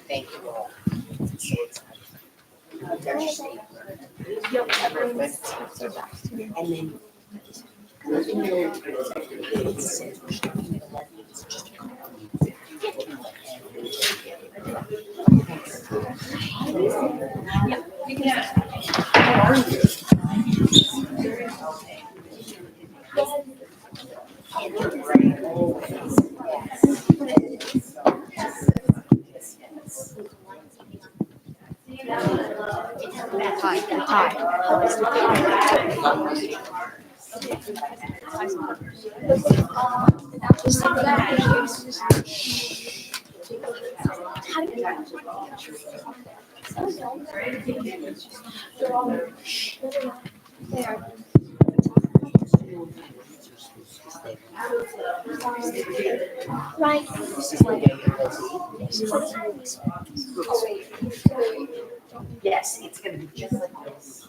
Thank you all. So excited. And then yes, it's going to be just like this.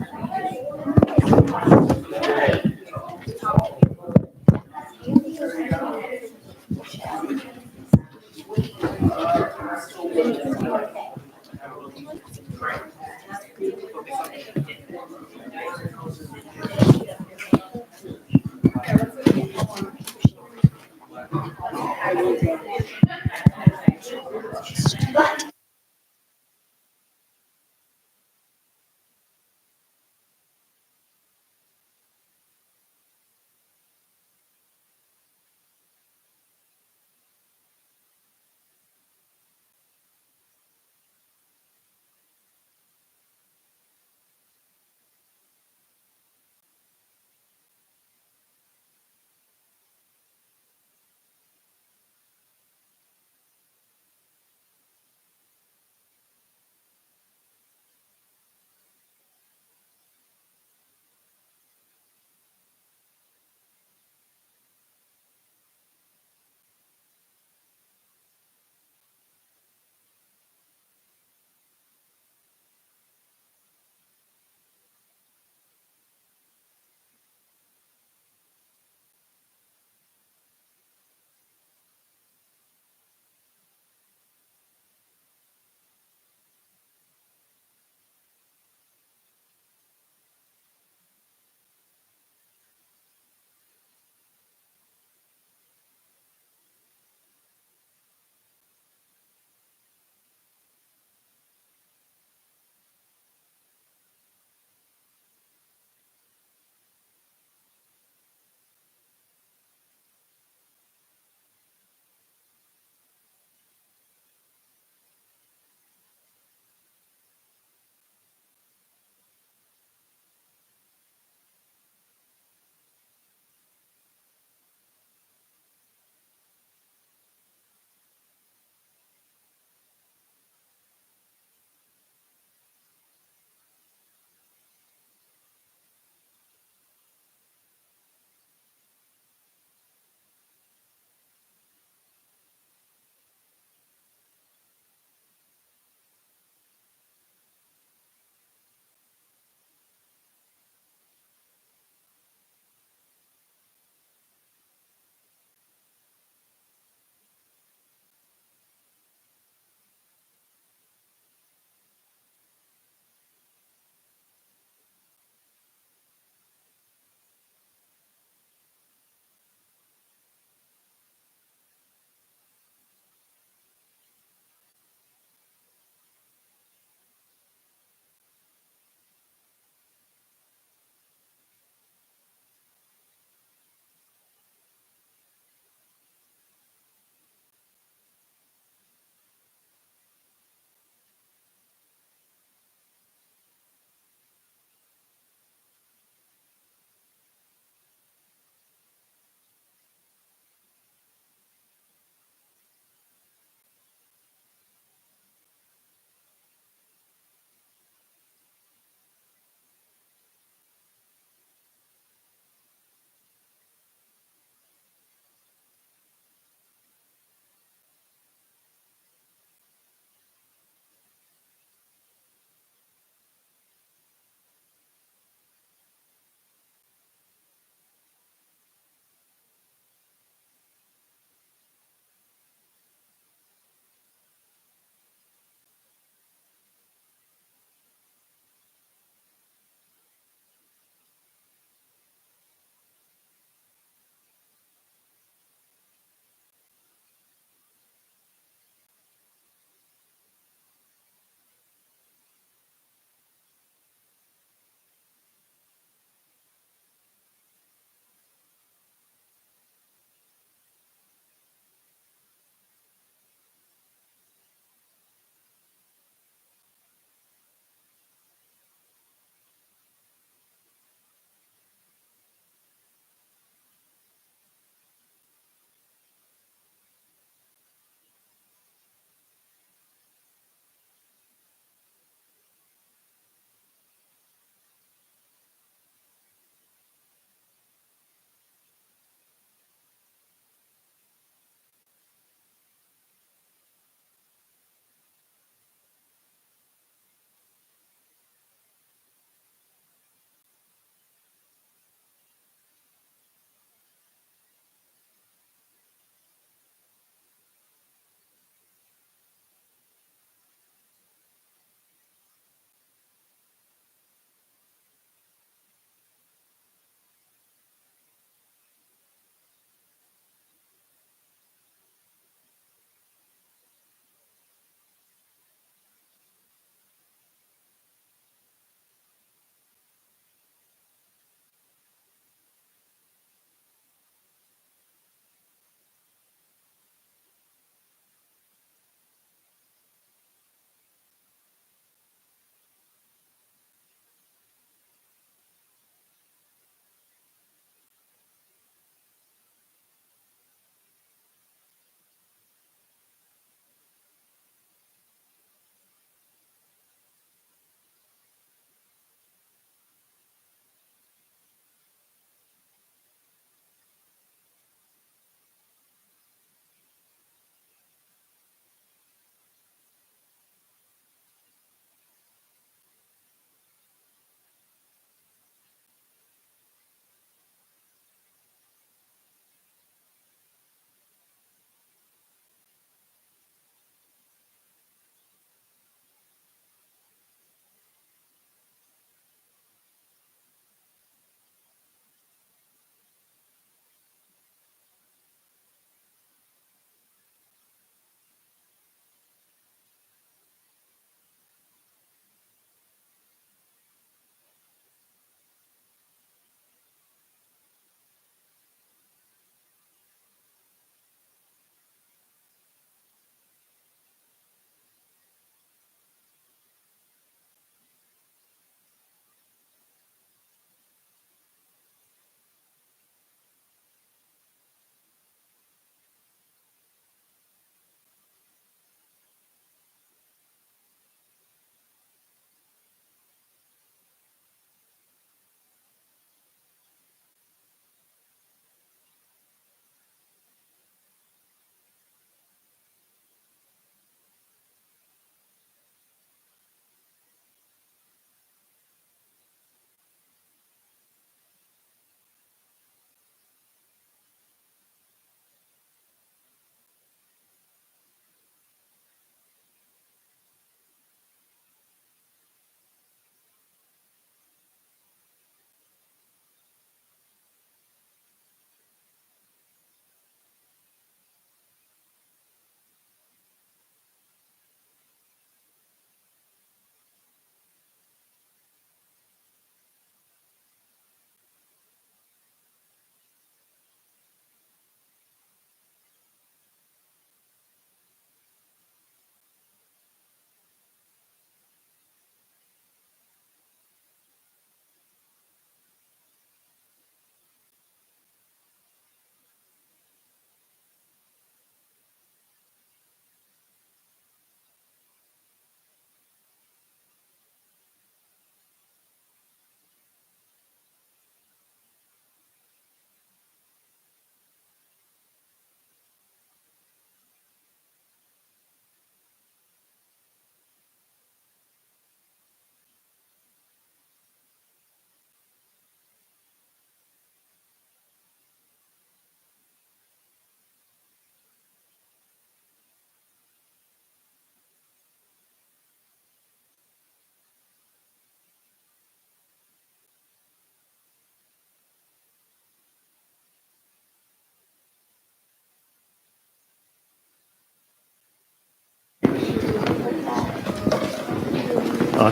All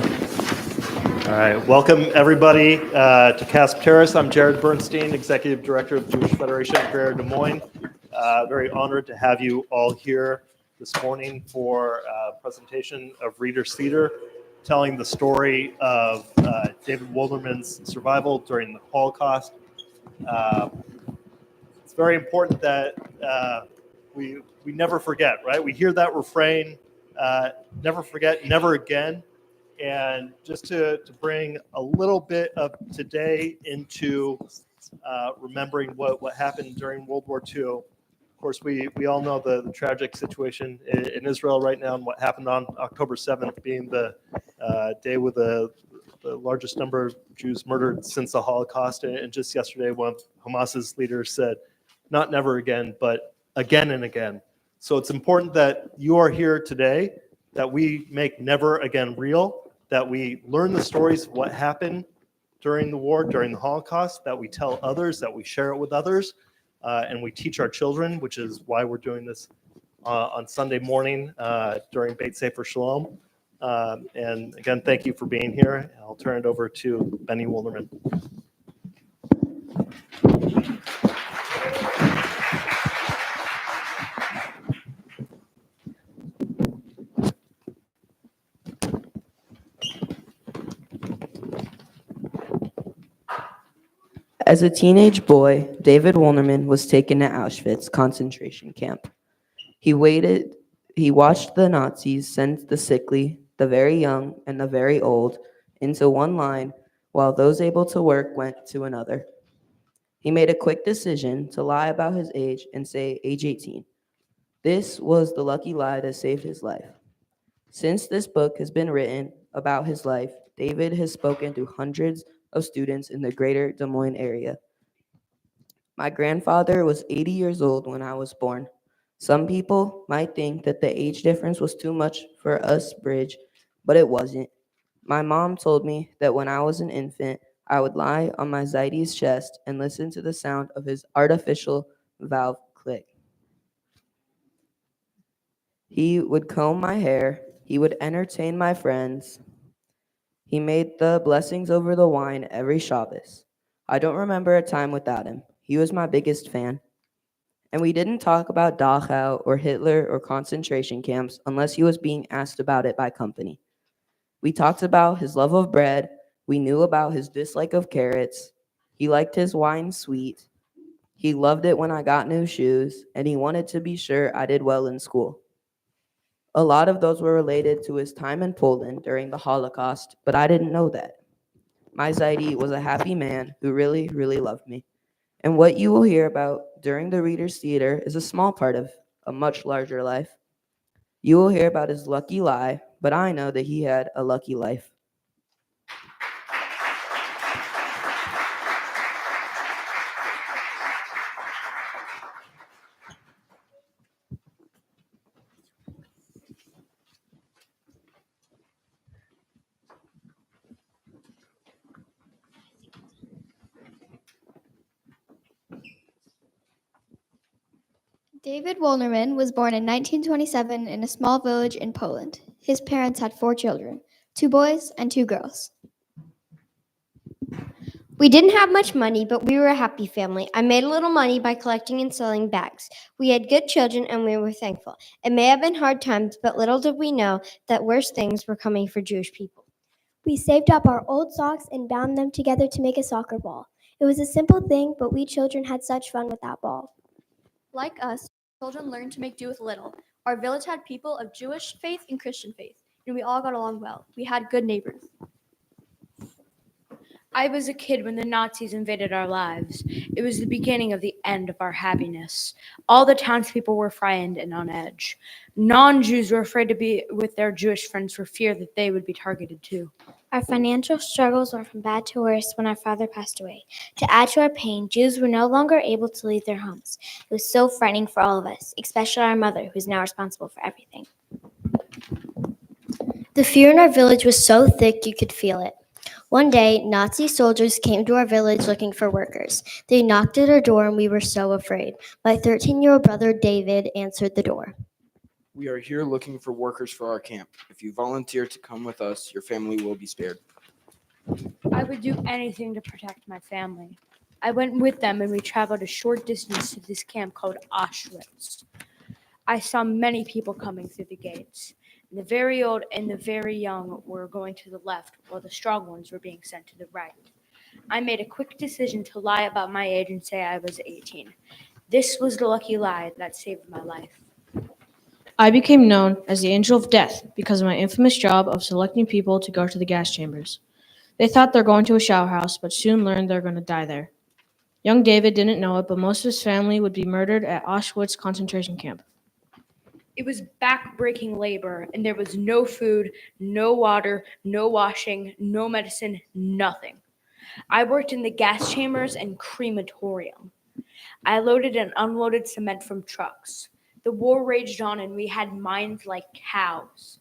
right, welcome everybody to CASP Terrace. I'm Jared Bernstein, Executive Director of the Jewish Federation of Greater Des Moines. Very honored to have you all here this morning for a presentation of Reader's Theater, telling the story of David Wolnerman's survival during the Holocaust. It's very important that we never forget, right? We hear that refrain, never forget, never again. And just to bring a little bit of today into remembering what happened during World War II. Of course, we all know the tragic situation in Israel right now and what happened on October 7th being the day with the largest number of Jews murdered since the Holocaust. And just yesterday, one of Hamas's leaders said, not never again, but again and again. So it's important that you are here today, that we make never again real, that we learn the stories of what happened during the war, during the Holocaust, that we tell others, that we share it with others, and we teach our children, which is why we're doing this on Sunday morning during Beit Sefer Shalom. And again, thank you for being here. I'll turn it over to Benny Wolnerman. As a teenage boy, David Wolnerman was taken to Auschwitz concentration camp. He watched the Nazis send the sickly, the very young, and the very old into one line, while those able to work went to another. He made a quick decision to lie about his age and say age 18. This was the lucky lie that saved his life. Since this book has been written about his life, David has spoken to hundreds of students in the greater Des Moines area. My grandfather was 80 years old when I was born. Some people might think that the age difference was too much for us bridge, but it wasn't. My mom told me that when I was an infant, I would lie on my Zaidi's chest and listen to the sound of his artificial valve click. He would comb my hair. He would entertain my friends. He made the blessings over the wine every Shabbos. I don't remember a time without him. He was my biggest fan. And we didn't talk about Dachau or Hitler or concentration camps unless he was being asked about it by company. We talked about his love of bread. We knew about his dislike of carrots. He liked his wine sweet. He loved it when I got new shoes, and he wanted to be sure I did well in school. A lot of those were related to his time in Poland during the Holocaust, but I didn't know that. My Zaidi was a happy man who really, really loved me. And what you will hear about during the Reader's Theater is a small part of a much larger life. You will hear about his lucky lie, but I know that he had a lucky life. David Wolnerman was born in 1927 in a small village in Poland. His parents had 4 children, 2 boys and 2 girls. We didn't have much money, but we were a happy family. I made a little money by collecting and selling bags. We had good children, and we were thankful. It may have been hard times, but little did we know that worse things were coming for Jewish people. We saved up our old socks and bound them together to make a soccer ball. It was a simple thing, but we children had such fun with that ball. Like us, children learned to make do with little. Our village had people of Jewish faith and Christian faith, and we all got along well. We had good neighbors. I was a kid when the Nazis invaded our lives. It was the beginning of the end of our happiness. All the townspeople were frightened and on edge. Non-Jews were afraid to be with their Jewish friends for fear that they would be targeted too. Our financial struggles went from bad to worse when our father passed away. To add to our pain, Jews were no longer able to leave their homes. It was so frightening for all of us, especially our mother, who is now responsible for everything. The fear in our village was so thick you could feel it. One day, Nazi soldiers came to our village looking for workers. They knocked at our door and we were so afraid. My 13-year-old brother David answered the door. We are here looking for workers for our camp. If you volunteer to come with us, your family will be spared. I would do anything to protect my family. I went with them and we traveled a short distance to this camp called Auschwitz. I saw many people coming through the gates. The very old and the very young were going to the left, while the strong ones were being sent to the right. I made a quick decision to lie about my age and say I was 18. This was the lucky lie that saved my life. I became known as the Angel of Death because of my infamous job of selecting people to go to the gas chambers. They thought they're going to a shower house, but soon learned they're going to die there. Young David didn't know it, but most of his family would be murdered at Auschwitz concentration camp. It was back-breaking labor, and there was no food, no water, no washing, no medicine, nothing. I worked in the gas chambers and crematorium. I loaded and unloaded cement from trucks. The war raged on, and we had minds like cows.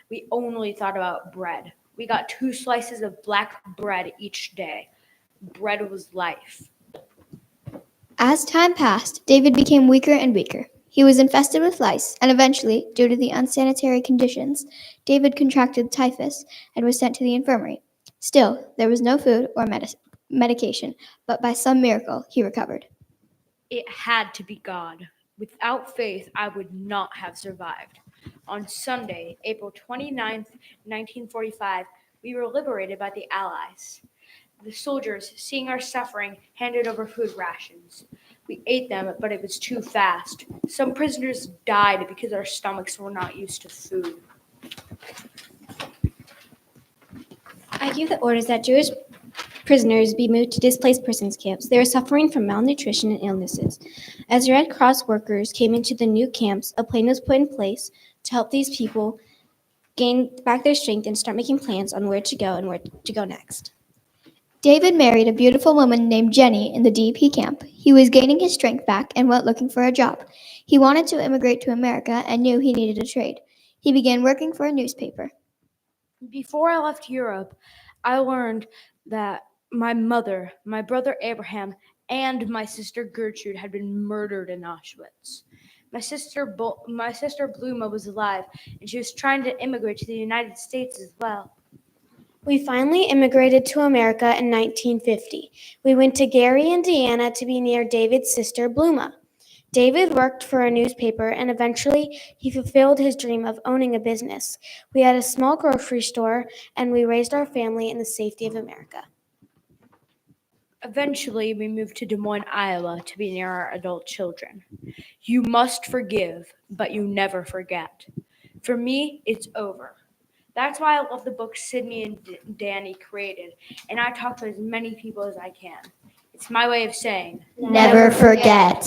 We only thought about bread. We got 2 slices of black bread each day. Bread was life. As time passed, David became weaker and weaker. He was infested with lice, and eventually, due to the unsanitary conditions, David contracted typhus and was sent to the infirmary. Still, there was no food or medication, but by some miracle, he recovered. It had to be God. Without faith, I would not have survived. On Sunday, April 29th, 1945, we were liberated by the Allies. The soldiers, seeing our suffering, handed over food rations. We ate them, but it was too fast. Some prisoners died because our stomachs were not used to food. I gave the orders that Jewish prisoners be moved to displaced persons camps. They were suffering from malnutrition and illnesses. As Red Cross workers came into the new camps, a plan was put in place to help these people gain back their strength and start making plans on where to go and where to go next. David married a beautiful woman named Jenny in the DP camp. He was gaining his strength back and went looking for a job. He wanted to immigrate to America and knew he needed a trade. He began working for a newspaper. Before I left Europe, I learned that my mother, my brother Abraham, and my sister Gertrude had been murdered in Auschwitz. My sister Bluma was alive, and she was trying to immigrate to the United States as well. We finally immigrated to America in 1950. We went to Gary, Indiana to be near David's sister, Bluma. David worked for a newspaper and eventually he fulfilled his dream of owning a business. We had a small grocery store and we raised our family in the safety of America. Eventually, we moved to Des Moines, Iowa to be near our adult children. You must forgive, but you never forget. For me, it's over. That's why I love the book Sydney and Danny created, and I talk to as many people as I can. It's my way of saying, Never forget.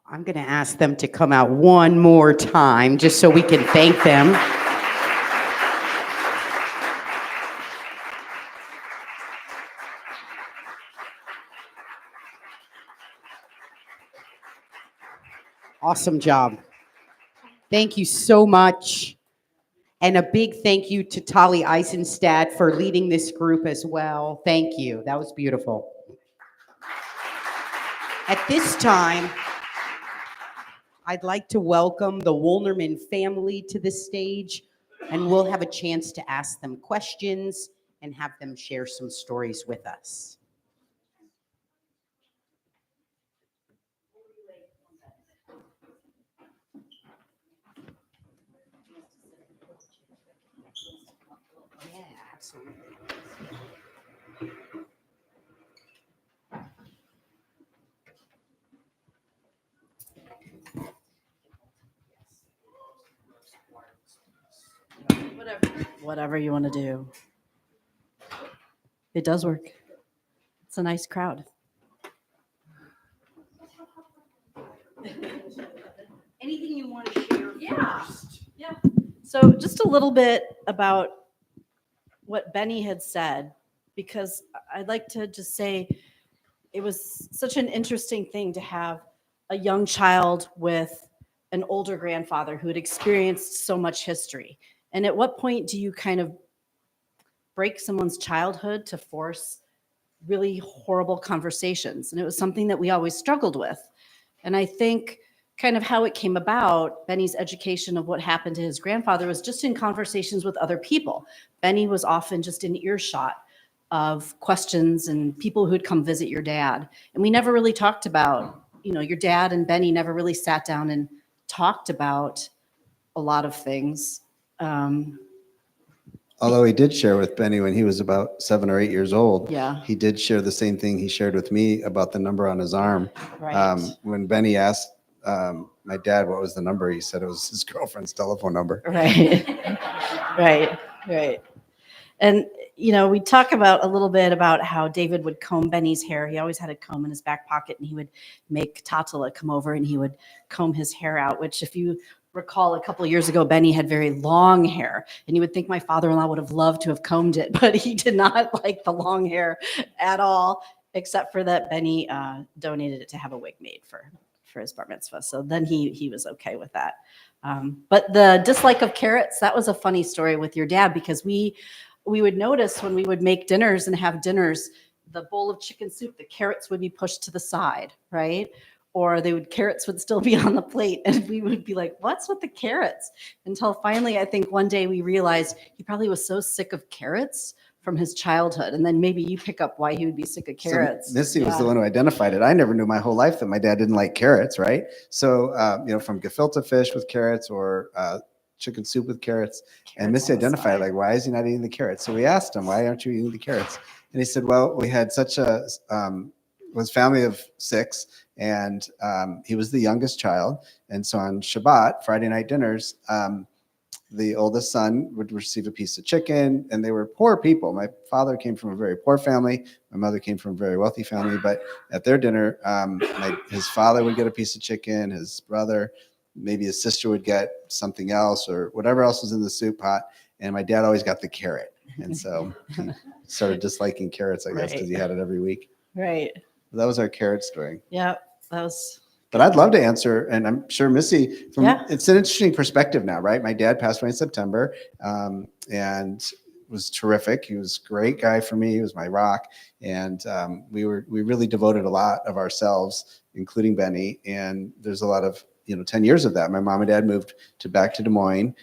I'm going to ask them to come out one more time just so we can thank them. Awesome job. Thank you so much. And a big thank you to Tali Eisenstadt for leading this group as well. Thank you. That was beautiful. At this time, I'd like to welcome the Wolnerman family to the stage, and we'll have a chance to ask them questions and have them share some stories with us. Yeah, absolutely. Whatever you want to do. It does work. It's a nice crowd. Anything you want to share first? Yeah. So just a little bit about what Benny had said, because I'd like to just say it was such an interesting thing to have a young child with an older grandfather who had experienced so much history. And at what point do you kind of break someone's childhood to force really horrible conversations? And it was something that we always struggled with. And I think kind of how it came about, Benny's education of what happened to his grandfather was just in conversations with other people. Benny was often just in earshot of questions and people who'd come visit your dad. And we never really talked about, your dad and Benny never really sat down and talked about a lot of things. Although he did share with Benny when he was about 7 or 8 years old, Yeah. he did share the same thing he shared with me about the number on his arm. Right. When Benny asked my dad what was the number, he said it was his girlfriend's telephone number. Right. Right. And, we talk about a little bit about how David would comb Benny's hair. He always had a comb in his back pocket, and he would make Tatala come over and he would comb his hair out, which if you recall a couple of years ago, Benny had very long hair, and you would think my father-in-law would have loved to have combed it, but he did not like the long hair at all, except for that Benny donated it to have a wig made for his bar mitzvah. So then he was okay with that. But the dislike of carrots, that was a funny story with your dad, because we would notice when we would make dinners and have dinners, the bowl of chicken soup, the carrots would be pushed to the side, right? Or carrots would still be on the plate, and we would be like, what's with the carrots? Until finally, I think one day we realized he probably was so sick of carrots from his childhood. And then maybe you pick up why he would be sick of carrots. So Missy was the one who identified it. I never knew my whole life that my dad didn't like carrots, right? So, from gefilte fish with carrots or chicken soup with carrots. And Missy identified, like, why is he not eating the carrots? So we asked him, why aren't you eating the carrots? And he said, well, we had such was family of 6, and he was the youngest child. And so on Shabbat, Friday night dinners, the oldest son would receive a piece of chicken, and they were poor people. My father came from a very poor family. My mother came from a very wealthy family. But at their dinner, his father would get a piece of chicken, his brother, maybe his sister would get something else or whatever else was in the soup pot. And my dad always got the carrot. And so he started disliking carrots, I guess, because he had it every week. Right. That was our carrot story. Yeah, that was. But I'd love to answer, and I'm sure Missy, Yeah. It's an interesting perspective now, right? My dad passed away in September, and was terrific. He was a great guy for me. He was my rock, and we really devoted a lot of ourselves, including Benny. And there's a lot of 10 years of that. My mom and dad moved back to Des Moines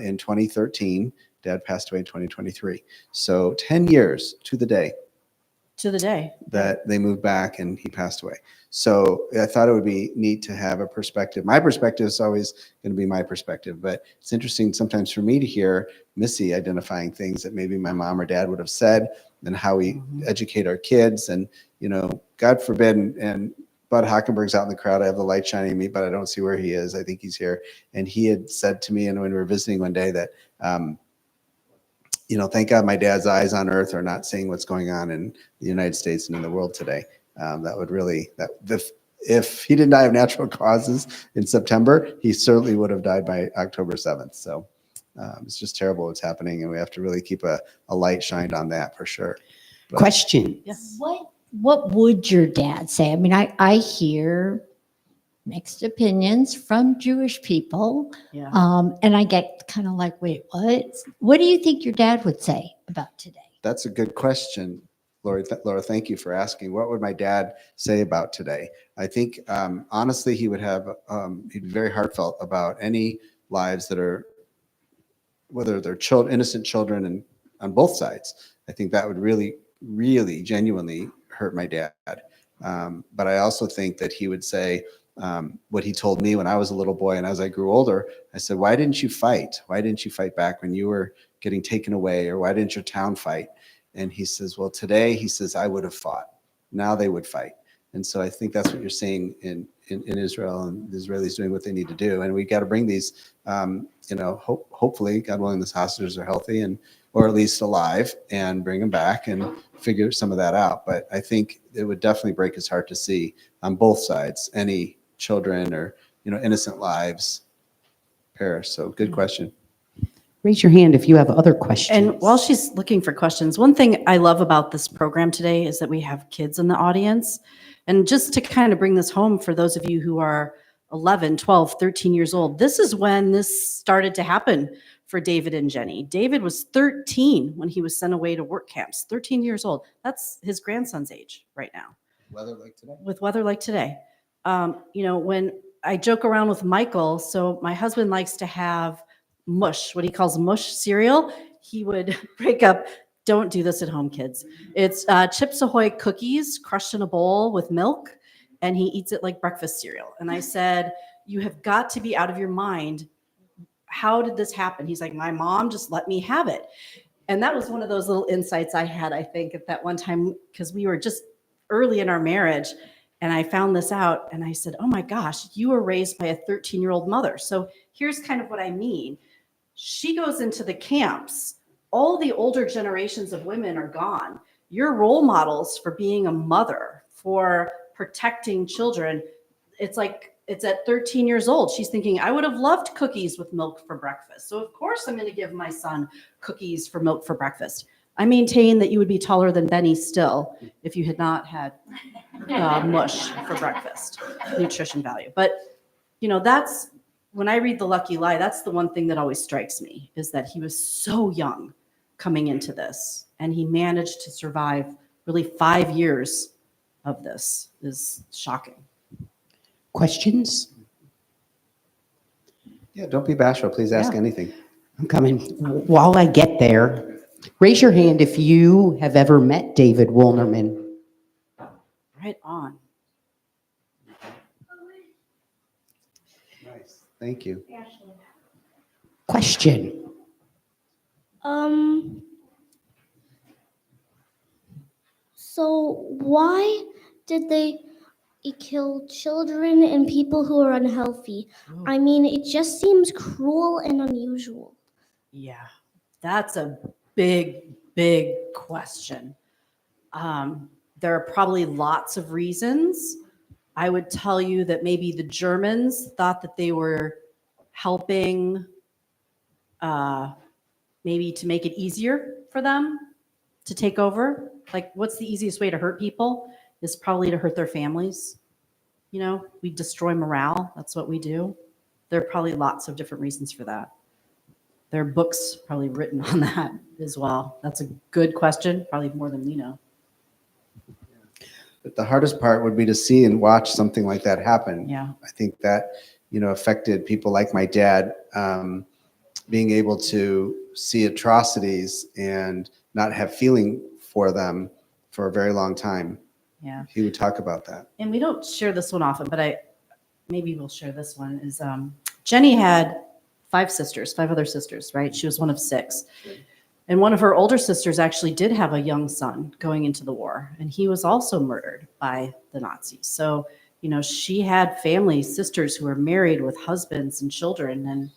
in 2013. Dad passed away in 2023. So 10 years to the day. To the day that they moved back and he passed away. So I thought it would be neat to have a perspective. My perspective is always going to be my perspective, but it's interesting sometimes for me to hear Missy identifying things that maybe my mom or dad would have said, and how we educate our kids. And, God forbid, and Bud Hockenberg's out in the crowd. I have the light shining on me, but I don't see where he is. I think he's here. And he had said to me, and when we were visiting one day, that, thank God my dad's eyes on earth are not seeing what's going on in the United States and in the world today. That would really, if he didn't die of natural causes in September, he certainly would have died by October 7th. So it's just terrible what's happening, and we have to really keep a light shined on that for sure. But, Question. Yes. What would your dad say? I mean, I hear mixed opinions from Jewish people. Yeah. And I get kind of like, wait, what? What do you think your dad would say about today? That's a good question, Laura. Laura, thank you for asking. What would my dad say about today? I think, honestly, he would have, he'd be very heartfelt about any lives that are, whether they're innocent children, and on both sides. I think that would really, really genuinely hurt my dad. But I also think that he would say, what he told me when I was a little boy, and as I grew older, I said, why didn't you fight? Why didn't you fight back when you were getting taken away? Or why didn't your town fight? And he says, well, today, he says, I would have fought. Now they would fight. And so I think that's what you're seeing in Israel, and the Israelis doing what they need to do. And we got to bring these, hopefully, God willing, the hostages are healthy, or at least alive, and bring them back and figure some of that out. But I think it would definitely break his heart to see on both sides any children or, innocent lives perish. So good question. Raise your hand if you have other questions. And while she's looking for questions, one thing I love about this program today is that we have kids in the audience. And just to kind of bring this home for those of you who are 11, 12, 13 years old, this is when this started to happen for David and Jenny. David was 13 when he was sent away to work camps, 13 years old. That's his grandson's age right now. Weather like today. With weather like today. When I joke around with Michael, so my husband likes to have mush, what he calls mush cereal. He would break up, don't do this at home, kids. It's Chips Ahoy cookies crushed in a bowl with milk, and he eats it like breakfast cereal. And I said, you have got to be out of your mind. How did this happen? He's like, my mom just let me have it. And that was one of those little insights I had, I think, at that one time, because we were just early in our marriage. And I found this out and I said, oh my gosh, you were raised by a 13-year-old mother. So here's kind of what I mean. She goes into the camps. All the older generations of women are gone. Your role models for being a mother, for protecting children, it's like, it's at 13 years old. She's thinking, I would have loved cookies with milk for breakfast. So of course I'm going to give my son cookies for milk for breakfast. I maintain that you would be taller than Benny still if you had not had mush for breakfast, nutrition value. But, that's when I read The Lucky Lie, that's the one thing that always strikes me is that he was so young coming into this and he managed to survive really 5 years of this is shocking. Questions? Yeah, don't be bashful. Please ask anything. I'm coming. While I get there, raise your hand if you have ever met David Wolnerman. Right on. Nice. Thank you. Question. So why did they kill children and people who are unhealthy? I mean, it just seems cruel and unusual. Yeah, that's a big, big question. There are probably lots of reasons. I would tell you that maybe the Germans thought that they were helping maybe to make it easier for them to take over. Like, what's the easiest way to hurt people is probably to hurt their families. We destroy morale. That's what we do. There are probably lots of different reasons for that. There are books probably written on that as well. That's a good question, probably more than we know. But the hardest part would be to see and watch something like that happen. Yeah. I think that, affected people like my dad, being able to see atrocities and not have feeling for them for a very long time. Yeah. He would talk about that. And we don't share this one often, but maybe we'll share this one, is Jenny had 5 other sisters, right? She was one of 6. And one of her older sisters actually did have a young son going into the war, and he was also murdered by the Nazis. So, she had family, sisters who were married with husbands and children,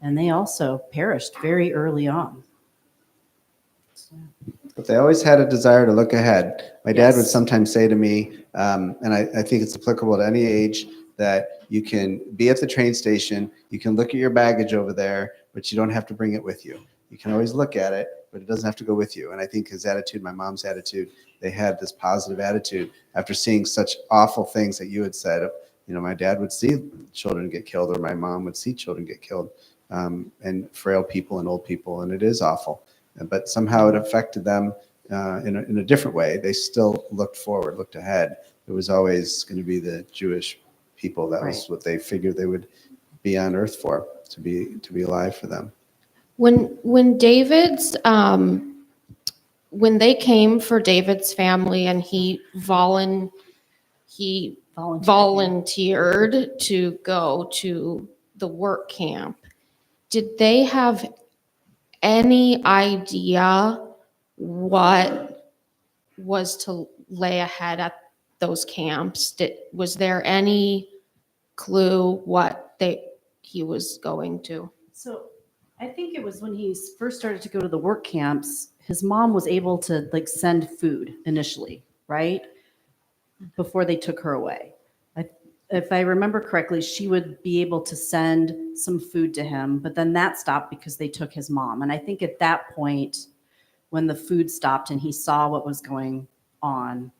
and they also perished very early on. So. But they always had a desire to look ahead. My dad would Yes. sometimes say to me, and I think it's applicable to any age, that you can be at the train station, you can look at your baggage over there, but you don't have to bring it with you. You can always look at it, but it doesn't have to go with you. And I think his attitude, my mom's attitude, they had this positive attitude after seeing such awful things that you had said. My dad would see children get killed, or my mom would see children get killed, and frail people and old people, and it is awful. But somehow it affected them in a different way. They still looked forward, looked ahead. It was always going to be the Jewish people. That was what they figured they would be on earth for, to be alive for them. When David's when they came for David's family and he volunteered to go to the work camp, did they have any idea what was to lay ahead at those camps? Was there any clue what he was going to? So I think it was when he first started to go to the work camps, his mom was able to send food initially, right? Before they took her away. if I remember correctly, she would be able to send some food to him, but then that stopped because they took his mom. And I think at that point, when the food stopped and he saw what was going on,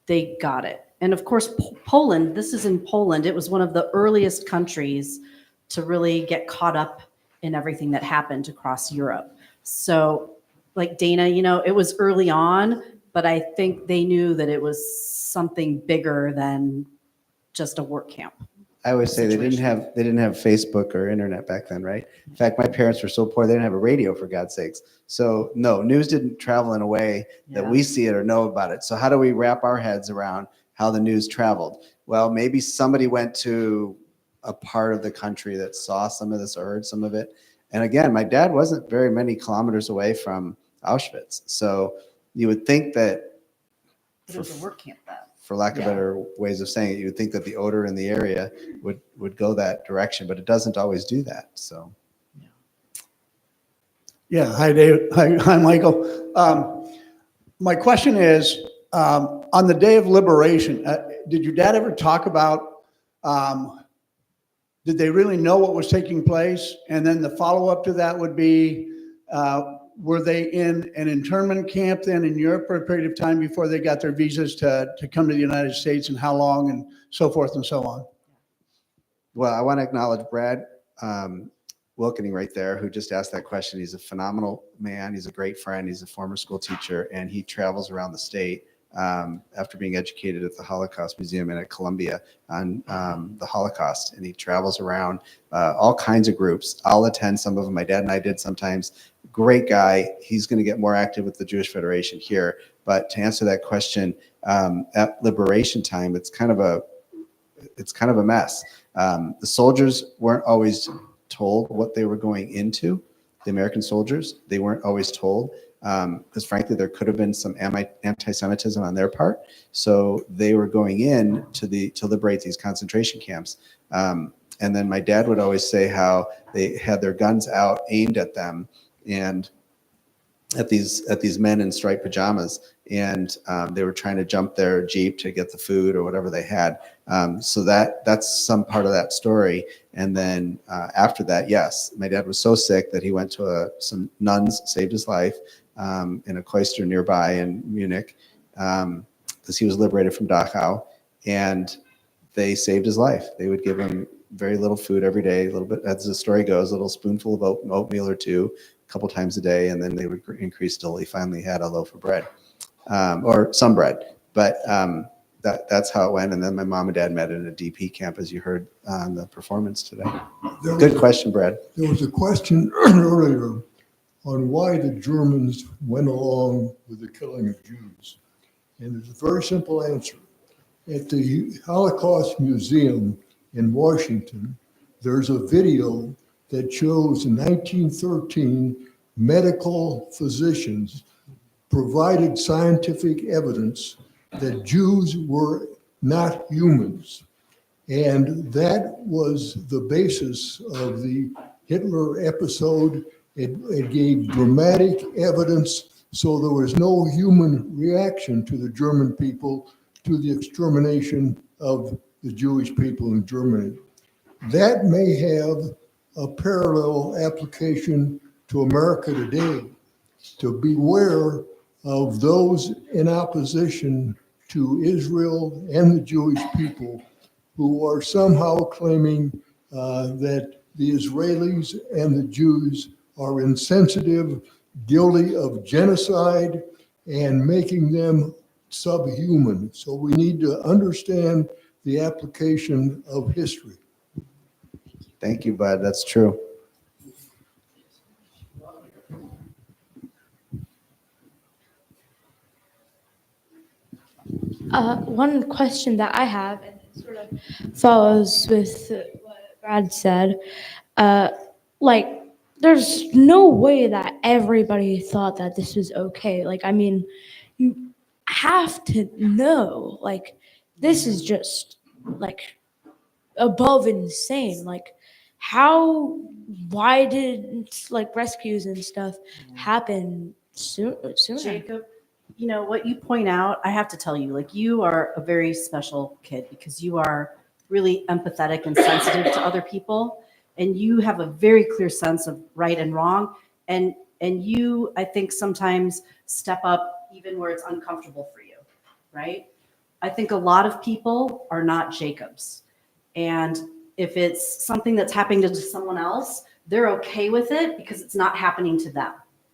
they got it. And of course, Poland, this is in Poland, it was one of the earliest countries to really get caught up in everything that happened across Europe. So, like Dana, it was early on, but I think they knew that it was something bigger than just a work camp. I always say they didn't have Facebook or internet back then, right? In fact, my parents were so poor they didn't have a radio, for God's sakes. So no, news didn't travel in a way that we see it or know about it. So how do we wrap our heads around how the news traveled? Well, maybe somebody went to a part of the country that saw some of this or heard some of it. And again, my dad wasn't very many kilometers away from Auschwitz. So you would think that It was a work camp then. for lack of better ways of saying it, you would think that the odor in the area would go that direction, but it doesn't always do that. So, yeah. Hi, David. Hi, Michael. My question is, on the day of liberation, did your dad ever talk about, did they really know what was taking place? And then the follow-up to that would be, were they in an internment camp then in Europe for a period of time before they got their visas to come to the United States, and how long, and so forth and so on? well, I want to acknowledge Brad Wilkening right there, who just asked that question. He's a phenomenal man. He's a great friend. He's a former school teacher, and he travels around the state after being educated at the Holocaust Museum and at Columbia on the Holocaust. And he travels around all kinds of groups. I'll attend some of them. My dad and I did sometimes. Great guy. He's going to get more active with the Jewish Federation here. But to answer that question, at liberation time, it's kind of a mess. The soldiers weren't always told what they were going into. The American soldiers, they weren't always told, because frankly, there could have been some anti-Semitism on their part. So they were going in to liberate these concentration camps. And then my dad would always say how they had their guns out, aimed at them, and at these men in striped pajamas, and they were trying to jump their Jeep to get the food or whatever they had. So that's some part of that story. And then after that, yes, my dad was so sick that he went to some nuns, saved his life in a cloister nearby in Munich, because he was liberated from Dachau, and they saved his life. They would give him very little food every day, a little bit, as the story goes, a little spoonful of oatmeal or two, a couple times a day, and then they would increase till he finally had a loaf of bread, or some bread. But that's how it went. And then my mom and dad met in a DP camp, as you heard on the performance today. Good question, Brad. There was a question earlier on why the Germans went along with the killing of Jews. And there's a very simple answer. At the Holocaust Museum in Washington, there's a video that shows in 1913 medical physicians provided scientific evidence that Jews were not humans. And that was the basis of the Hitler episode. It gave dramatic evidence, so there was no human reaction to the German people, to the extermination of the Jewish people in Germany. That may have a parallel application to America today, to beware of those in opposition to Israel and the Jewish people who are somehow claiming that the Israelis and the Jews are insensitive, guilty of genocide, and making them subhuman. So we need to understand the application of history. Thank you, Bud. That's true. One question that I have, and it sort of follows with what Brad said, there's no way that everybody thought that this was okay. You have to know, this is just, above insane. Why didn't, rescues and stuff happen sooner? Jacob, You know, what you point out, I have to tell you, like, you are a very special kid because you are really empathetic and sensitive to other people. And you have a very clear sense of right and wrong. And you, I think, sometimes step up even where it's uncomfortable for you, right? I think a lot of people are not Jacobs. And if it's something that's happening to someone else, they're okay with it because it's not happening to them,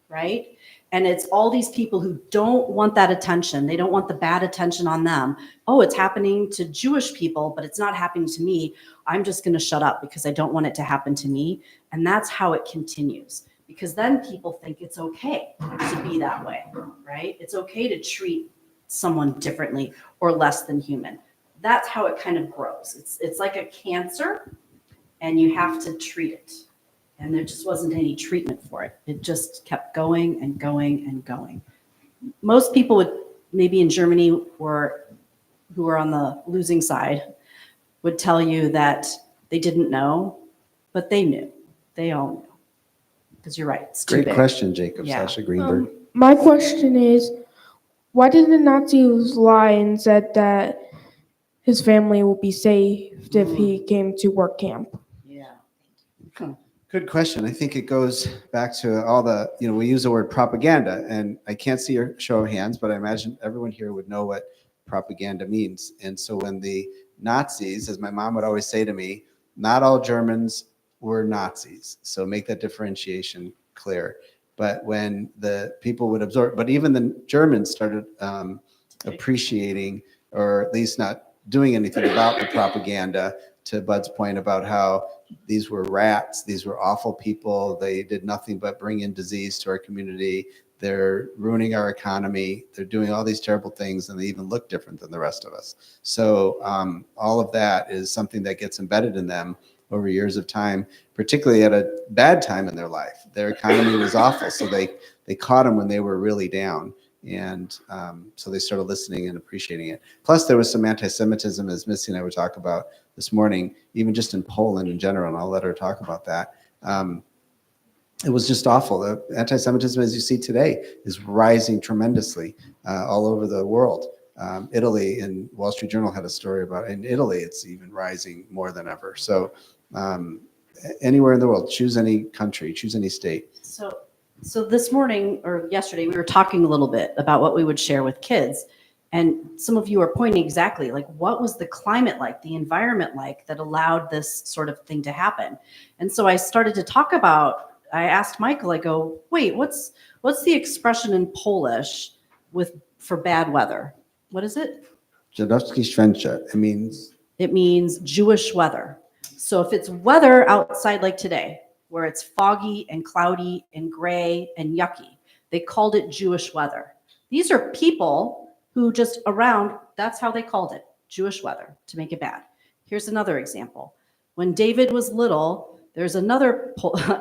right? And it's all these people who don't want that attention. They don't want the bad attention on them. Oh, it's happening to Jewish people, but it's not happening to me. I'm just going to shut up because I don't want it to happen to me. And that's how it continues. Because then people think it's okay to be that way, right? It's okay to treat someone differently or less than human. That's how it kind of grows. It's like a cancer, and you have to treat it. And there just wasn't any treatment for it. It just kept going and going and going. Most people would, maybe in Germany, who are on the losing side, would tell you that they didn't know, but they knew. They all knew. Because you're right. It's too Great big. question, Jacob. Yeah. Sasha Greenberg. My question is, why did the Nazis lie and said that his family will be saved if he came to work camp? Yeah. Good question. I think it goes back to all the, we use the word propaganda, and I can't see your show of hands, but I imagine everyone here would know what propaganda means. And so when the Nazis, as my mom would always say to me, not all Germans were Nazis. So make that differentiation clear. But when the people would absorb, but even the Germans started appreciating, or at least not doing anything about the propaganda, to Bud's point about how these were rats, these were awful people, they did nothing but bring in disease to our community, they're ruining our economy, they're doing all these terrible things, and they even look different than the rest of us. So all of that is something that gets embedded in them over years of time, particularly at a bad time in their life. Their economy was awful, so they caught them when they were really down. And so they started listening and appreciating it. Plus, there was some anti-Semitism, as Missy and I would talk about this morning, even just in Poland in general, and I'll let her talk about that. It was just awful. The anti-Semitism, as you see today, is rising tremendously all over the world. Italy, and Wall Street Journal had a story about it. In Italy, it's even rising more than ever. So anywhere in the world, choose any country, choose any state. So this morning or yesterday, we were talking a little bit about what we would share with kids. And some of you are pointing exactly, like, what was the climate like, the environment like that allowed this sort of thing to happen? And so I started to talk about, I asked Michael, I go, wait, what's the expression in Polish for bad weather? What is it? Żydowskie szczęście. It means Jewish weather. So if it's weather outside like today, where it's foggy and cloudy and gray and yucky, they called it Jewish weather. These are people who just around, that's how they called it, Jewish weather, to make it bad. Here's another example. When David was little, there's another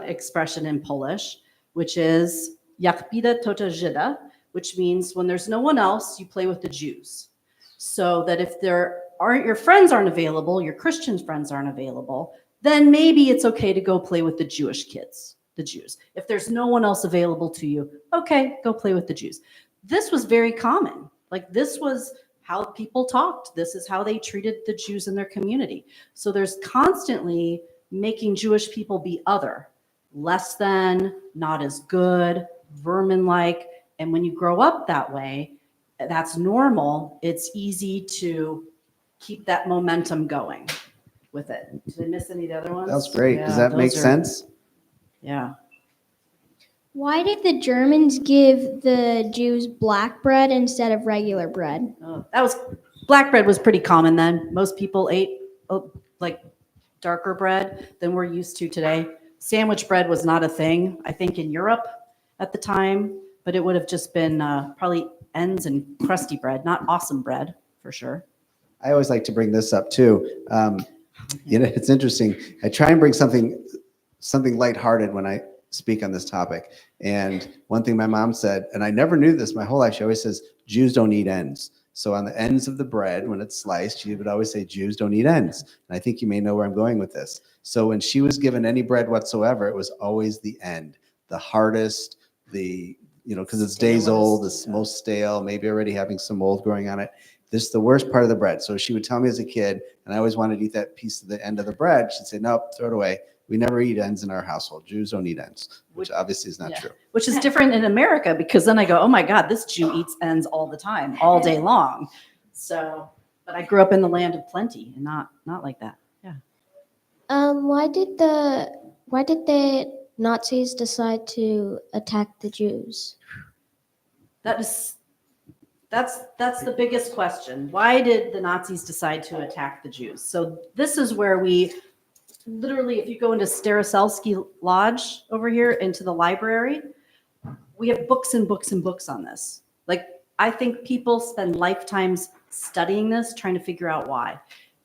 expression in Polish, which is jak bida to Żyda, which means when there's no one else, you play with the Jews. So that if your friends aren't available, your Christian friends aren't available, then maybe it's okay to go play with the Jewish kids, the Jews. If there's no one else available to you, okay, go play with the Jews. This was very common. Like, this was how people talked. This is how they treated the Jews in their community. So there's constantly making Jewish people be other, less than, not as good, vermin-like. And when you grow up that way, that's normal. It's easy to keep that momentum going with it. Did I miss any of the other ones? That was great. Yeah, Does that make sense? Yeah. Why did the Germans give the Jews black bread instead of regular bread? Black bread was pretty common then. Most people ate like darker bread than we're used to today. Sandwich bread was not a thing, I think, in Europe at the time, but it would have just been probably ends and crusty bread, not awesome bread for sure. I always like to bring this up too. It's interesting. I try and bring something lighthearted when I speak on this topic. And one thing my mom said, and I never knew this my whole life, she always says, Jews don't eat ends. So on the ends of the bread, when it's sliced, she would always say, Jews don't eat ends. And I think you may know where I'm going with this. So when she was given any bread whatsoever, it was always the end, the hardest, the because it's days old, it's most stale, maybe already having some mold growing on it. This is the worst part of the bread. So she would tell me as a kid, and I always wanted to eat that piece of the end of the bread. She'd say, nope, throw it away. We never eat ends in our household. Jews don't eat ends, which obviously is not true. Which is different in America, because then I go, oh my God, this Jew eats ends all the time, all day long. So, but I grew up in the land of plenty and not like that. Yeah. Why did the Nazis decide to attack the Jews? That's the biggest question. Why did the Nazis decide to attack the Jews? So this is where we literally, if you go into Staroselsky Lodge over here into the library, we have books and books and books on this. Like, I think people spend lifetimes studying this, trying to figure out why.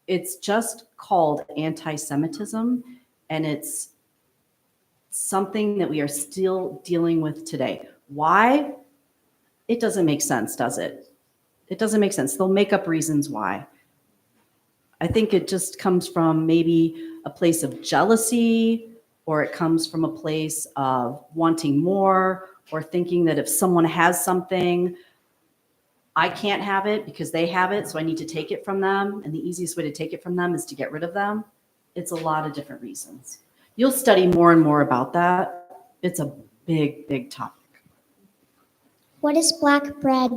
It's just called anti-Semitism, and it's something that we are still dealing with today. Why? It doesn't make sense, does it? It doesn't make sense. They'll make up reasons why. I think it just comes from maybe a place of jealousy, or it comes from a place of wanting more, or thinking that if someone has something, I can't have it because they have it, so I need to take it from them. And the easiest way to take it from them is to get rid of them. It's a lot of different reasons. You'll study more and more about that. It's a big, big topic. What is black bread?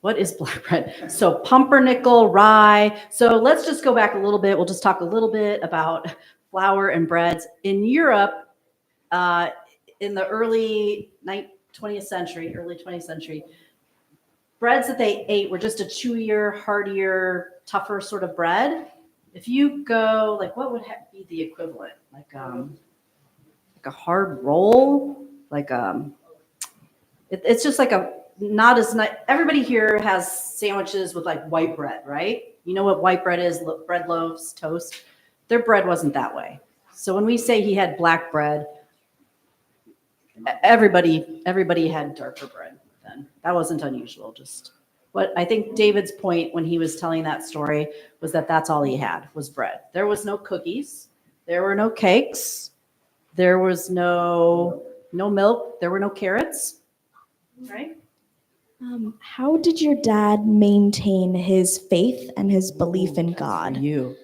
What is black bread? So pumpernickel, rye. So let's just go back a little bit. We'll just talk a little bit about flour and breads. In Europe, in the early 20th century, breads that they ate were just a chewier, heartier, tougher sort of bread. If you go, like, what would be the equivalent? Like a hard roll? It's just like a, not as nice. Everybody here has sandwiches with like white bread, right? You know what white bread is? Bread loaves, toast. Their bread wasn't that way. So when we say he had black bread, everybody had darker bread then. That wasn't unusual. Just what I think David's point when he was telling that story was that that's all he had was bread. There was no cookies. There were no cakes. There was no milk. There were no carrots, right? How did your dad maintain his faith and his belief in God? You.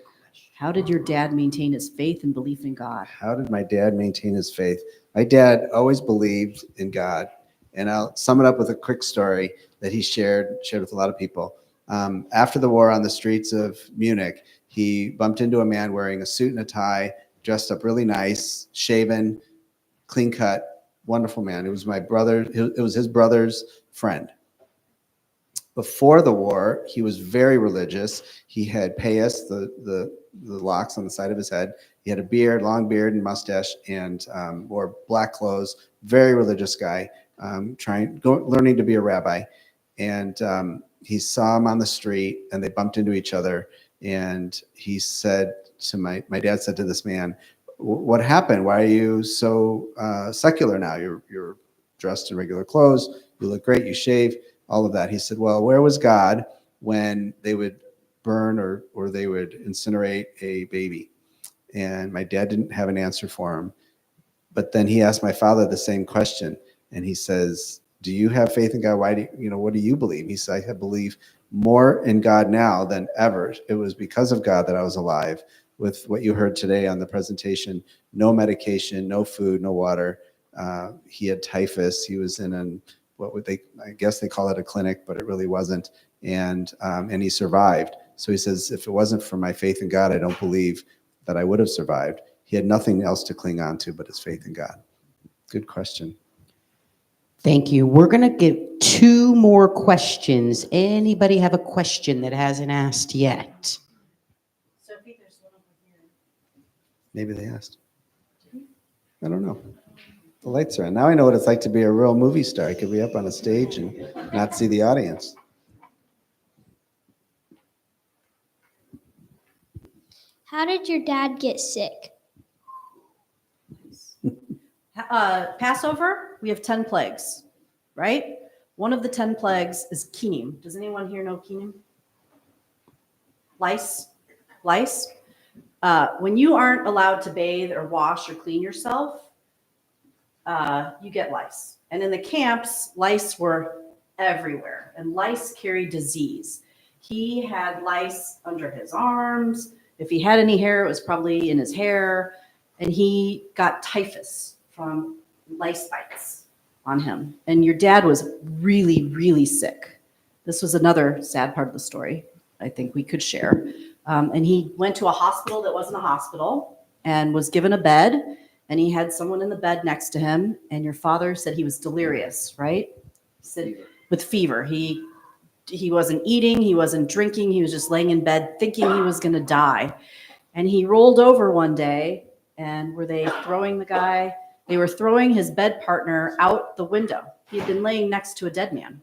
How did your dad maintain his faith and belief in God? How did my dad maintain his faith? My dad always believed in God. And I'll sum it up with a quick story that he shared with a lot of people. After the war on the streets of Munich, he bumped into a man wearing a suit and a tie, dressed up really nice, shaven, clean cut, wonderful man. It was my brother. It was his brother's friend. Before the war, he was very religious. He had payas, the locks on the side of his head. He had a beard, long beard and mustache, and wore black clothes. Very religious guy, learning to be a rabbi. And he saw him on the street, and they bumped into each other. And he said to my dad said to this man, "What happened? Why are you so secular now? You're dressed in regular clothes. You look great. You shave." All of that. He said, "Well, where was God when they would burn or they would incinerate a baby?" And my dad didn't have an answer for him. But then he asked my father the same question, and he says, "Do you have faith in God? Why do you what do you believe?" He said, "I believe more in God now than ever. It was because of God that I was alive." With what you heard today on the presentation, no medication, no food, no water. He had typhus. He was in I guess they call it a clinic, but it really wasn't. And he survived. So he says, if it wasn't for my faith in God, I don't believe that I would have survived. He had nothing else to cling on to but his faith in God. Good question. Thank you. We're going to get 2 more questions. Anybody have a question that hasn't asked yet? Sophie, there's one over here. Maybe they asked. I don't know. The lights are on. Now I know what it's like to be a real movie star. I could be up on a stage and not see the audience. How did your dad get sick? Passover, we have 10 plagues, right? One of the 10 plagues is kinim. Does anyone here know kinim? Lice. When you aren't allowed to bathe or wash or clean yourself, you get lice. And in the camps, lice were everywhere, and lice carry disease. He had lice under his arms. If he had any hair, it was probably in his hair. And he got typhus from lice bites on him. And your dad was really, really sick. This was another sad part of the story I think we could share. And he went to a hospital that wasn't a hospital and was given a bed. And he had someone in the bed next to him. And your father said he was delirious, right? He said with fever. He wasn't eating, he wasn't drinking, he was just laying in bed thinking he was going to die. And he rolled over one day, and were they throwing the guy? They were throwing his bed partner out the window. He had been laying next to a dead man.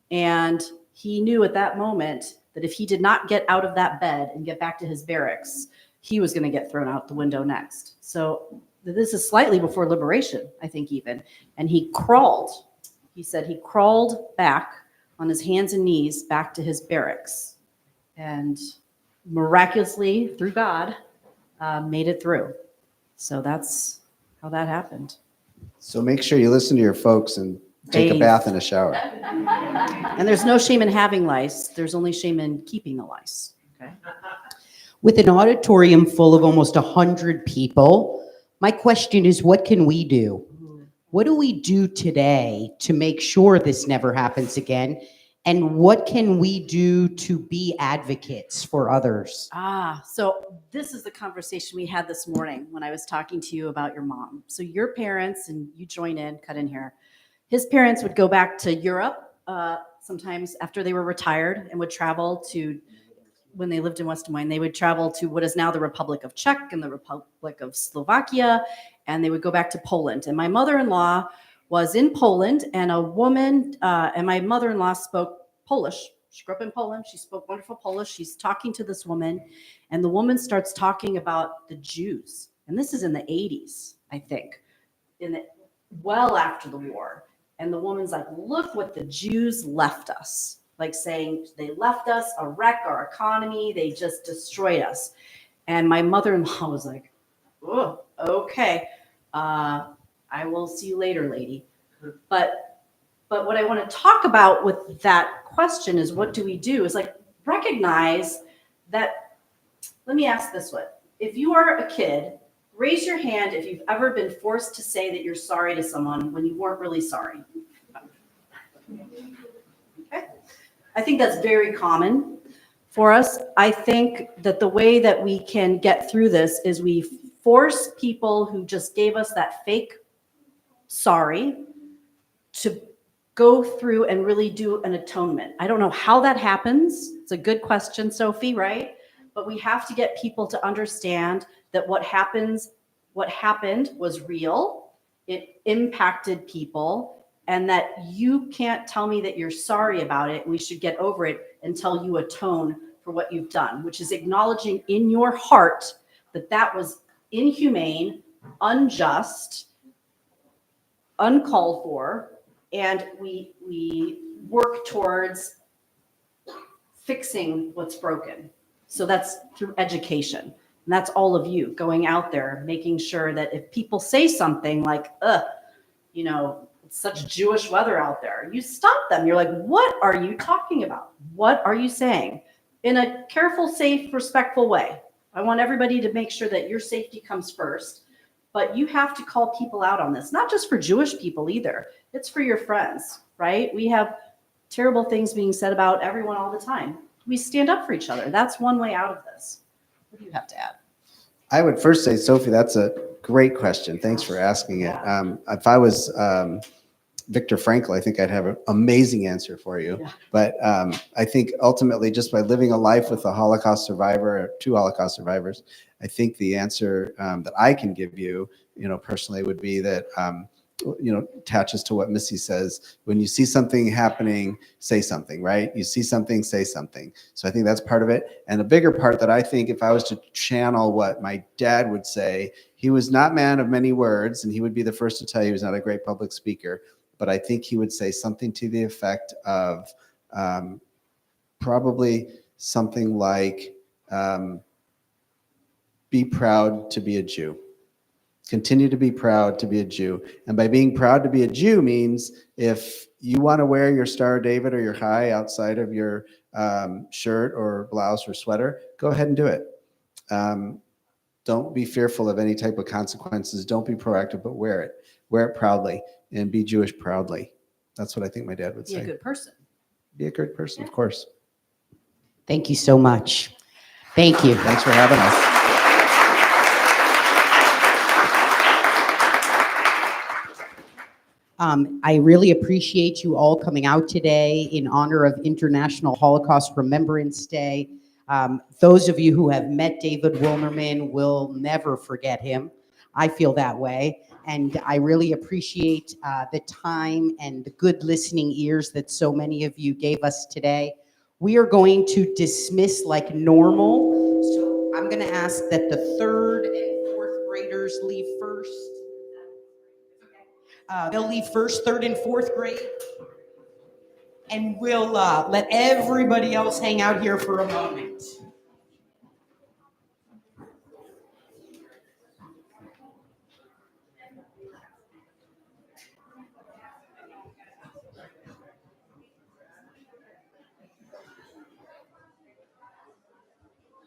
And he knew at that moment that if he did not get out of that bed and get back to his barracks, he was going to get thrown out the window next. So this is slightly before liberation, I think even. And he crawled. He said he crawled back on his hands and knees back to his barracks. And miraculously, through God, made it through. So that's how that happened. So make sure you listen to your folks and take a Bathe. bath and a shower. And there's no shame in having lice. There's only shame in keeping the lice. Okay. With an auditorium full of almost 100 people, my question is, what can we do? What do we do today to make sure this never happens again? And what can we do to be advocates for others? So this is the conversation we had this morning when I was talking to you about your mom. So your parents, and you join in, cut in here. His parents would go back to Europe sometimes after they were retired and would travel to, when they lived in West Des Moines, they would travel to what is now the Republic of Czech and the Republic of Slovakia, and they would go back to Poland. And my mother-in-law was in Poland, and a woman, and my mother-in-law spoke Polish. She grew up in Poland. She spoke wonderful Polish. She's talking to this woman, and the woman starts talking about the Jews. And this is in the 80s, I think, well after the war. And the woman's like, look what the Jews left us. Like saying, they left us a wreck, our economy, they just destroyed us. And my mother-in-law was like, oh, okay. I will see you later, lady. But what I want to talk about with that question is, what do we do? Is like recognize that. Let me ask this one. If you are a kid, raise your hand if you've ever been forced to say that you're sorry to someone when you weren't really sorry. Okay. I think that's very common for us. I think that the way that we can get through this is we force people who just gave us that fake sorry to go through and really do an atonement. I don't know how that happens. It's a good question, Sophie, right? But we have to get people to understand that what happened was real. It impacted people, and that you can't tell me that you're sorry about it. We should get over it until you atone for what you've done, which is acknowledging in your heart that that was inhumane, unjust, uncalled for, and we work towards fixing what's broken. So that's through education. And that's all of you going out there, making sure that if people say something like, it's such Jewish weather out there, you stop them. You're like, what are you talking about? What are you saying? In a careful, safe, respectful way. I want everybody to make sure that your safety comes first, but you have to call people out on this, not just for Jewish people either. It's for your friends, right? We have terrible things being said about everyone all the time. We stand up for each other. That's one way out of this. What do you have to add? I would first say, Sophie, that's a great question. Thanks for asking it. If I was Viktor Frankl, I think I'd have an amazing answer for you. Yeah. But I think ultimately, just by living a life with a Holocaust survivor, or two Holocaust survivors, I think the answer that I can give you, personally, would be that, attaches to what Missy says. When you see something happening, say something, right? You see something, say something. So I think that's part of it. And the bigger part that I think, if I was to channel what my dad would say, he was not man of many words, and he would be the first to tell you he was not a great public speaker. But I think he would say something to the effect of probably something like, be proud to be a Jew. Continue to be proud to be a Jew. And by being proud to be a Jew means if you want to wear your Star of David or your high outside of your shirt or blouse or sweater, go ahead and do it. Don't be fearful of any type of consequences. Don't be proactive, but wear it. Wear it proudly and be Jewish proudly. That's what I think my dad would Be say. a good person. Be a good person, of course. Thank you so much. Thank you. Thanks for having us. I really appreciate you all coming out today in honor of International Holocaust Remembrance Day. Those of you who have met David Wolnerman will never forget him. I feel that way. And I really appreciate the time and the good listening ears that so many of you gave us today. We are going to dismiss like normal. So I'm going to ask that the third and fourth graders leave first. They'll leave first, third, and fourth grade. And we'll let everybody else hang out here for a moment.